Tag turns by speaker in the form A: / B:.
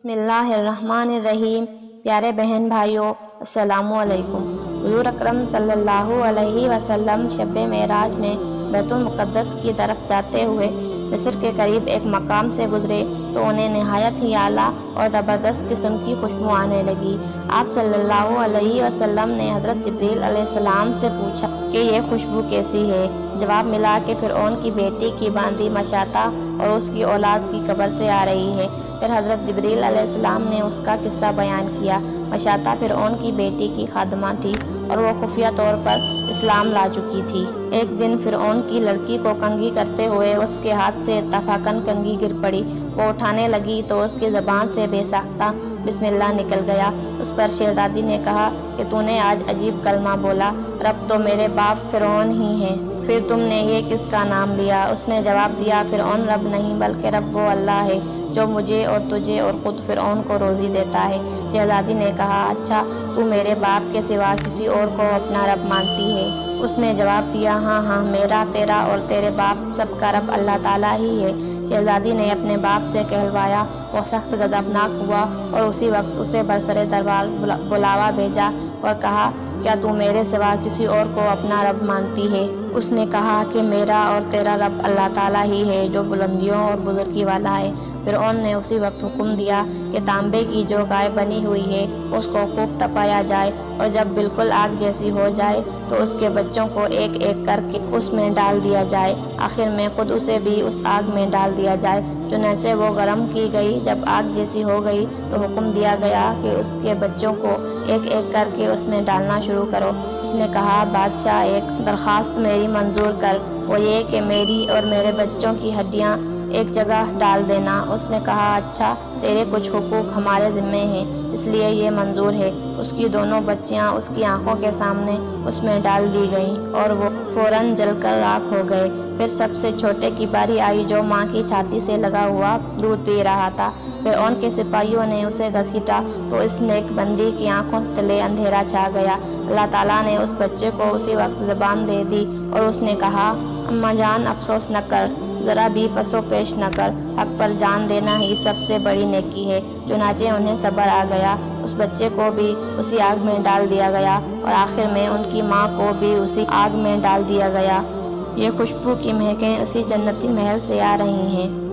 A: بسم اللہ الرحمن الرحیم۔ پیارے بہن بھائیوں، السلام علیکم۔ حضور اکرم صلی اللہ علیہ وسلم شب معراج میں بیت المقدس کی طرف جاتے ہوئے مصر کے قریب ایک مقام سے گزرے تو انہیں نہایت ہی اعلیٰ اور زبردست قسم کی خوشبو آنے لگی۔ آپ صلی اللہ علیہ وسلم نے حضرت جبریل علیہ السلام سے پوچھا کہ یہ خوشبو کیسی ہے؟ جواب ملا کہ فرعون کی بیٹی کی باندھی مشاطہ اور اس کی اولاد کی قبر سے آ رہی ہے۔ پھر حضرت جبریل علیہ السلام نے اس کا قصہ بیان کیا۔ مشاطہ فرعون کی بیٹی کی خادمہ تھی اور وہ خفیہ طور پر اسلام لا چکی تھی۔ ایک دن فرعون کی لڑکی کو کنگھی کرتے ہوئے اس کے ہاتھ سے اتفاقاً کنگھی گر پڑی۔ وہ اٹھانے لگی تو اس کی زبان سے بے ساختہ بسم اللہ نکل گیا۔ اس پر شہزادی نے کہا کہ تو نے آج عجیب کلمہ بولا، رب تو میرے باپ فرعون ہی ہے، پھر تم نے یہ کس کا نام لیا؟ اس نے جواب دیا، فرعون رب نہیں بلکہ رب وہ اللہ ہے جو مجھے اور تجھے اور خود فرعون کو روزی دیتا ہے۔ شہزادی نے کہا، اچھا تو میرے باپ کے سوا کسی اور کو اپنا رب مانتی ہے؟ اس نے جواب دیا، ہاں ہاں، میرا، تیرا اور تیرے باپ سب کا رب اللہ تعالیٰ ہی ہے۔ شہزادی نے اپنے باپ سے کہلوایا۔ وہ سخت غضبناک ہوا اور اسی وقت اسے برسر دربار بلاوا بھیجا اور کہا، کیا تو میرے سوا کسی اور کو اپنا رب مانتی ہے؟ اس نے کہا کہ میرا اور تیرا رب اللہ تعالیٰ ہی ہے جو بلندیوں اور بزرگی والا ہے۔ فرعون نے اسی وقت حکم دیا کہ تانبے کی جو گائے بنی ہوئی ہے اس کو خوب تپایا جائے اور جب بالکل آگ جیسی ہو جائے تو اس کے بچوں کو ایک ایک کر کے اس میں ڈال دیا جائے، آخر میں خود اسے بھی اس آگ میں ڈال دیا جائے۔ چنانچہ وہ گرم کی گئی۔ جب آگ جیسی ہو گئی تو حکم دیا گیا کہ اس کے بچوں کو ایک ایک کر کے اس میں ڈالنا شروع کرو۔ اس نے کہا، بادشاہ ایک درخواست میری منظور کر، وہ یہ کہ میری اور میرے بچوں کی ہڈیاں ایک جگہ ڈال دینا۔ اس نے کہا، اچھا، تیرے کچھ حقوق ہمارے ذمے ہیں اس لیے یہ منظور ہے۔ اس کی دونوں بچیاں اس کی آنکھوں کے سامنے اس میں ڈال دی گئیں اور وہ فوراً جل کر راکھ ہو گئے۔ پھر سب سے چھوٹے کی باری آئی جو ماں کی چھاتی سے لگا ہوا دودھ پی رہا تھا۔ فرعون کے سپاہیوں نے اسے گھسیٹا تو اس نیک بندی کی آنکھوں تلے اندھیرا چھا گیا۔ اللہ تعالیٰ نے اس بچے کو اسی وقت زبان دے دی اور اس نے کہا، اماں جان، افسوس نہ کر، ذرا بھی پس و پیش نہ کر، حق پر جان دینا ہی سب سے بڑی نیکی ہے۔ چنانچہ انہیں صبر آ گیا۔ اس بچے کو بھی اسی آگ میں ڈال دیا گیا اور آخر میں ان کی ماں کو بھی اسی آگ میں ڈال دیا گیا۔ یہ خوشبو کی مہکیں اسی جنتی محل سے آ رہی ہیں۔